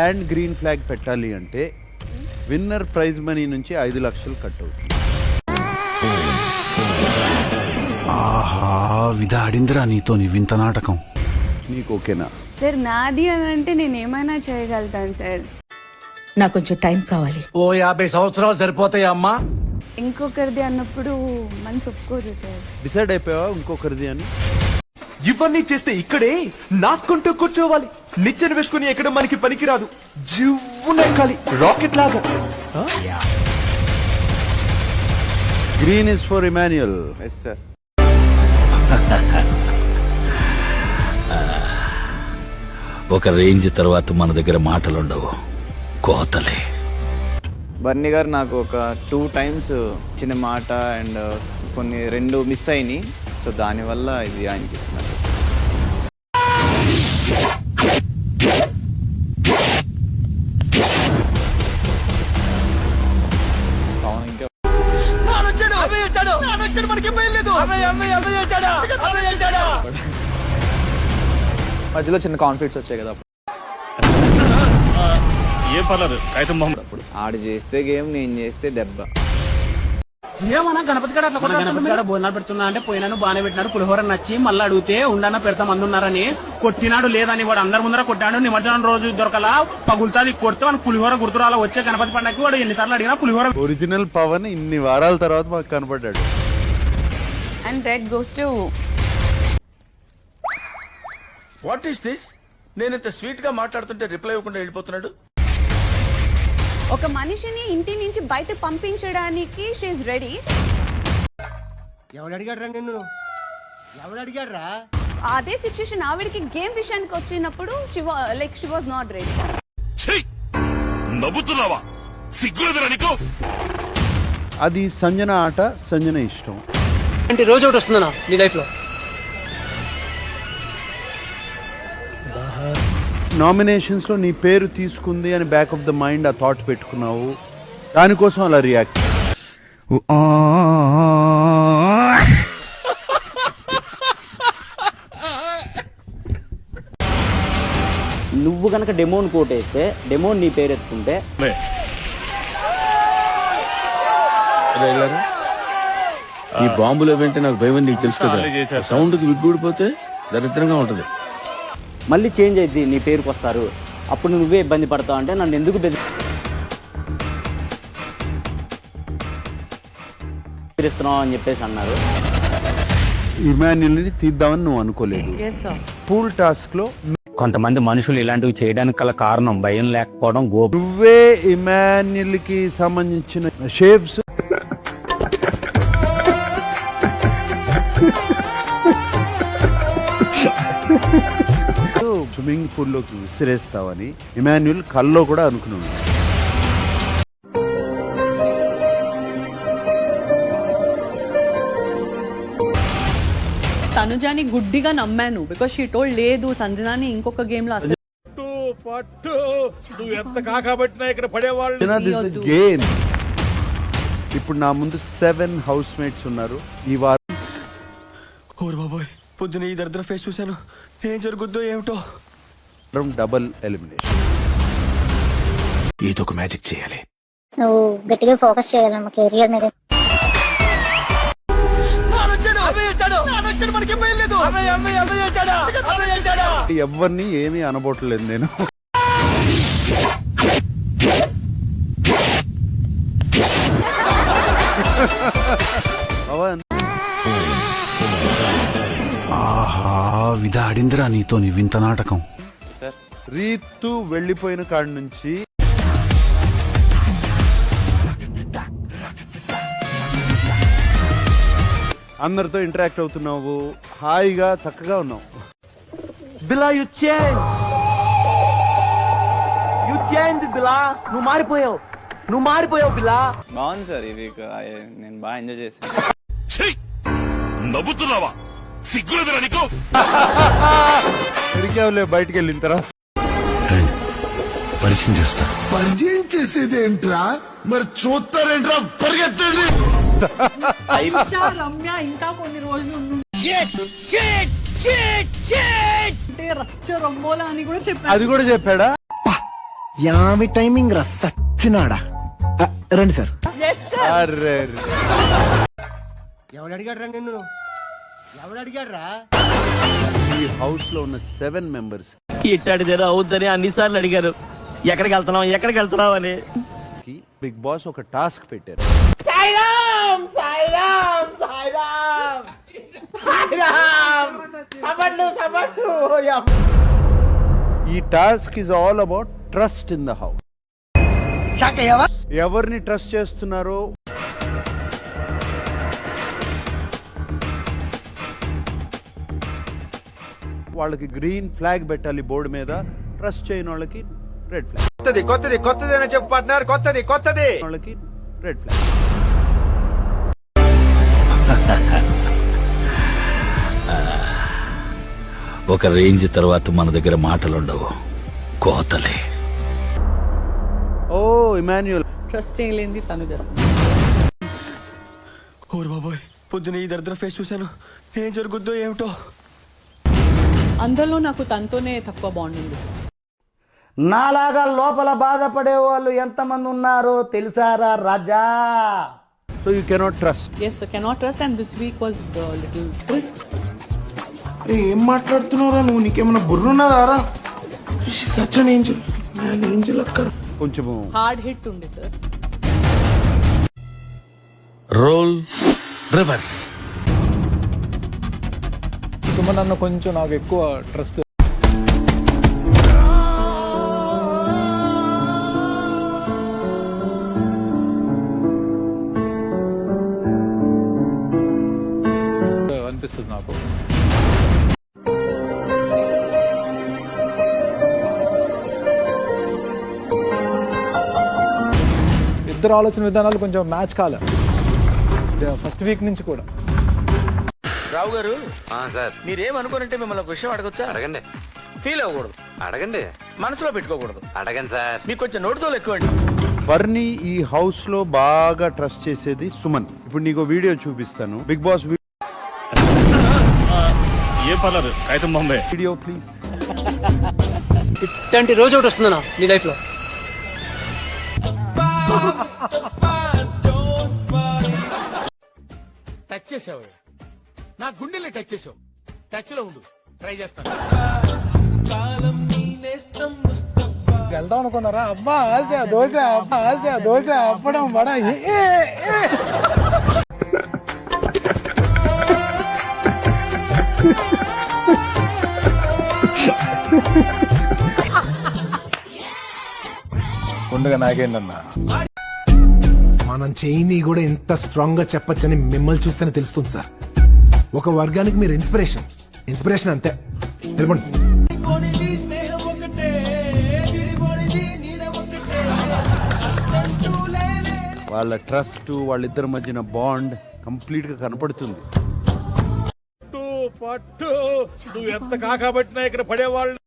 And green flag పెట్టాలి అంటే winner prize money నుంచి 5 లక్షలు కట్ అవుతుంది. ఆహా విధాడిందిరా నీతో నీ వింత నాటకం. నీకు ఓకేనా? సార్ నాది అని అంటే నేను ఏమైనా చేయగలుగుతాను సార్. నాకు కొంచెం టైం కావాలి. ఓ 50 సంవత్సరాలు సరిపోతాయి అమ్మా. ఇంకొకరిది అన్నప్పుడు మనసు ఒప్పుకోదు సార్. డిసైడ్ అయిపోయావా ఇంకొకరిది అని? ఇవన్నీ చేస్తే ఇక్కడే నాకుంటూ కూర్చోవాలి. నిచ్చెన వేసుకుని ఎక్కడ మనకి పనికిరాదు. జివ్వునెక్కాలి రాకెట్ లాగా. Green is for Emmanuel. ఒక రేంజ్ తర్వాత మన దగ్గర మాటలుండవు, కోతలే. బర్నీ గారు నాకు ఒక 2 times చిన్న మాట అండ్ కొన్ని 2 మిస్ అయినాయి. సో దానివల్ల ఇది ఆయనకి ఇస్తున్నారు. మధ్యలో చిన్న కాన్ఫ్లిక్ట్స్ వచ్చాయి కదా. ఏం పర్లేదు అప్పుడు ఆడు చేస్తే గేమ్, నేను చేస్తే దెబ్బ. ఏమన్నా గణపతి గడ భోజనాలు పెడుతున్నా అంటే పోయినాను బాగానే పెట్టినాడు. పులిహోర నచ్చి మళ్ళీ అడిగితే ఉండన్నా పెడతా మంది ఉన్నారని కొట్టినాడు. లేదని వాడు అందరి ముందర కొట్టాడు. నిమజ్జనం రోజు దొరకలా పగులుతాది కొడితే వాడు పులిహోర గుర్తురాలా. వచ్చే గణపతి పండగకి వాడు ఎన్నిసార్లు అడిగినా పులిహోర. ఒరిజినల్ పవన్ ఇన్ని వారాల తర్వాత మాకు కనపడ్డాడు. And red goes to what is this? నేను ఇంత స్వీట్ గా మాట్లాడుతుంటే రిప్లై ఇవ్వకుండా వెళ్ళిపోతున్నాడు. ఒక మనిషిని ఇంటి నుంచి బయట పంపించడానికి షీఈస్ రెడీ. ఎవడు అడిగాడు రా నిన్ను? ఎవడు అడిగాడు రా? అదే సిచ్యుయేషన్ ఆవిడకి గేమ్ విషయానికి వచ్చినప్పుడు షీ వాజ్ నాట్ రెడీ. నవ్వుతున్నావా? సిగ్గులేదురా నీకు? అది సంజన ఆట, సంజన ఇష్టం. అంటే రోజు ఒకటి వస్తుందన్నా నీ లైఫ్ లో. నామినేషన్స్ లో నీ పేరు తీసుకుంది అని బ్యాక్ ఆఫ్ ద మైండ్ ఆ థాట్ పెట్టుకున్నావు, దానికోసం అలా రియాక్ట్. నువ్వు గనక డెమోన్ కోటేస్తే డెమోన్ నీ పేరు ఎత్తుకుంటే ఈ బాంబులు ఏంటంటే నాకు భయం, నీకు తెలుసు కదా. సౌండ్ కి విగ్గుడిపోతే దరిద్రంగా ఉంటది. మళ్ళీ చేంజ్ అయింది, నీ పేరుకి వస్తారు. అప్పుడు నువ్వే ఇబ్బంది పడతావు అంటే నన్ను ఎందుకు బెదిరిస్తున్నావు అని చెప్పేసి అన్నారు. ఇమాన్యుయల్ ని తీద్దామని నువ్వు అనుకోలేదు. పూల్ టాస్క్ లో కొంతమంది మనుషులు ఇలాంటివి చేయడానికి గల కారణం భయం లేకపోవడం. నువ్వే ఇమాన్యుయల్ కి సంబంధించిన షేప్స్ స్విమ్మింగ్ పూల్ లోకి విసిరేస్తావని ఇమాన్యుయల్ కల్లో కూడా అనుకున్నాడు. తనుజాని గుడ్డిగా నమ్మాను బికాస్ షీ టోల్డ్ లేదు సంజనాని ఇంకొక గేమ్ లో అసలు గేమ్. ఇప్పుడు నా ముందు 7 హౌస్ మేట్స్ ఉన్నారు. ఈ వారం బాబోయ్ పొద్దున ఈ దరిద్ర ఫేస్ చూశాను. ఏం జరుగుద్దో ఏమిటో. Double elimination. ఏదో ఒక మ్యాజిక్ చేయాలి. నువ్వు గట్టిగా ఫోకస్ చేయాలి మా కెరియర్ మీద. ఎవరిని ఏమీ అనబోట్లేదు నేను. ఆహా విధాడిందిరా నీతో నీ వింత నాటకం. రీతు వెళ్ళిపోయిన కాడి నుంచి అందరితో ఇంటరాక్ట్ అవుతున్నావు, హాయిగా చక్కగా ఉన్నావు. బిలా యు చేంజ్ బిలా. నువ్వు మారిపోయావు బిలా. బాగుంది సార్ ఈ వీక్. నేను బాగా ఎంజాయ్ చేశాను. నవ్వుతున్నావా? సిగ్గులేదురా నీకు? ఎడికేవులే బయటికి వెళ్ళిన తర్వాత. పరిచయం చేస్తా. పరిచయం చేసేది ఏంట్రా? మరి చూస్తారేంట్రా? పరిగెత్తండి. రమ్య ఇంకా కొన్ని రోజులు అంటే రచ్చ రొమ్మోలా అని కూడా చెప్పాడు. అది కూడా చెప్పాడా? యామి టైమింగ్ రా సచ్చినాడా రండి సార్. అరే ఎవడు అడిగాడు రా నిన్ను? ఎవడు అడిగాడు రా? ఈ హౌస్ లో ఉన్న 7 మెంబర్స్ ఇట్టాడిదేదో అవుద్దని అన్నిసార్లు అడిగారు. ఎక్కడికి వెళ్తున్నావు అని. కి బిగ్ బాస్ ఒక టాస్క్ పెట్టారు. ఈ task is all about trust in the house. ఎవరిని ట్రస్ట్ చేస్తున్నారో వాళ్ళకి గ్రీన్ ఫ్లాగ్ పెట్టాలి బోర్డు మీద, ట్రస్ట్ చేయని వాళ్ళకి రెడ్ ఫ్లాగ్. కొత్తది అని చెప్పు పార్ట్నర్, కొత్తది వాళ్ళకి రెడ్ ఫ్లాగ్. ఒక రేంజ్ తర్వాత మన దగ్గర మాటలుండవు, కోతలే. ఓ ఇమాన్యుయల్, ట్రస్ట్ చేయలేంది తను చేస్తుంది. ఓరు బాబోయ్, పొద్దున ఈ దరిద్ర ఫేస్ చూశాను. ఏం జరుగుద్దో ఏమిటో. అందరిలో నాకు తనతోనే తక్కువ బాండ్ ఉంది సార్. నాలాగా లోపల బాధపడే వాళ్ళు ఎంతమంది ఉన్నారో తెలుసారా రాజా? So you cannot trust. Yes, I cannot trust, and this week was little ఏం మాట్లాడుతున్నారా నువ్వు? నీకేమన్నా బుర్రున్నదారా? Such an angel, man angel అక్కడ. కొంచెము hard hit ఉండే సార్. Role reverse. సుమన్ అన్న కొంచెం నాకు ఎక్కువ ట్రస్ట్. అనిపిస్తుంది నాకు. ఇద్దరు ఆలోచన విధానాలు కొంచెం మ్యాచ్ కాలే ఫస్ట్ వీక్ నుంచి కూడా. రావు గారు సార్, మీరేమనుకోనంటే మిమ్మల్ని ఒక విషయం అడగొచ్చా? అడగండి. ఫీల్ అవ్వకూడదు, అడగండి. మనసులో పెట్టుకోకూడదు, అడగండి సార్. మీకు కొంచెం నోటితో ఎక్కువండి. బర్నీ ఈ హౌస్ లో బాగా ట్రస్ట్ చేసేది సుమన్. ఇప్పుడు నీకు వీడియో చూపిస్తాను, బిగ్ బాస్ ఏ పర్లేదు, కాగితం బొమ్మే. Video please. ఇట్లాంటి రోజు ఒకటి వస్తుందన్నా నీ లైఫ్ లో. టచ్ చేసావు, నా గుండెల్ని టచ్ చేసావు. టచ్ లో ఉండు, ట్రై చేస్తాను. వెళ్దాం అనుకున్నారా? అబ్బా ఆశ దోశ, అబ్బా ఆశ దోశ, అప్పడం వడ. ఉండగా నాకేంటన్నా, మనం చేయని కూడా ఎంత స్ట్రాంగ్ గా చెప్పొచ్చని మిమ్మల్ని చూస్తేనే తెలుస్తుంది సార్. ఒక వర్గానికి మీరు ఇన్స్పిరేషన్ అంతే. వెళ్ళిపోండి. వాళ్ళ ట్రస్ట్, వాళ్ళిద్దరి మధ్యన బాండ్ కంప్లీట్ గా కనపడుతుంది. నువ్వు ఎంత కాకబట్టినా ఇక్కడ పడేవాళ్ళు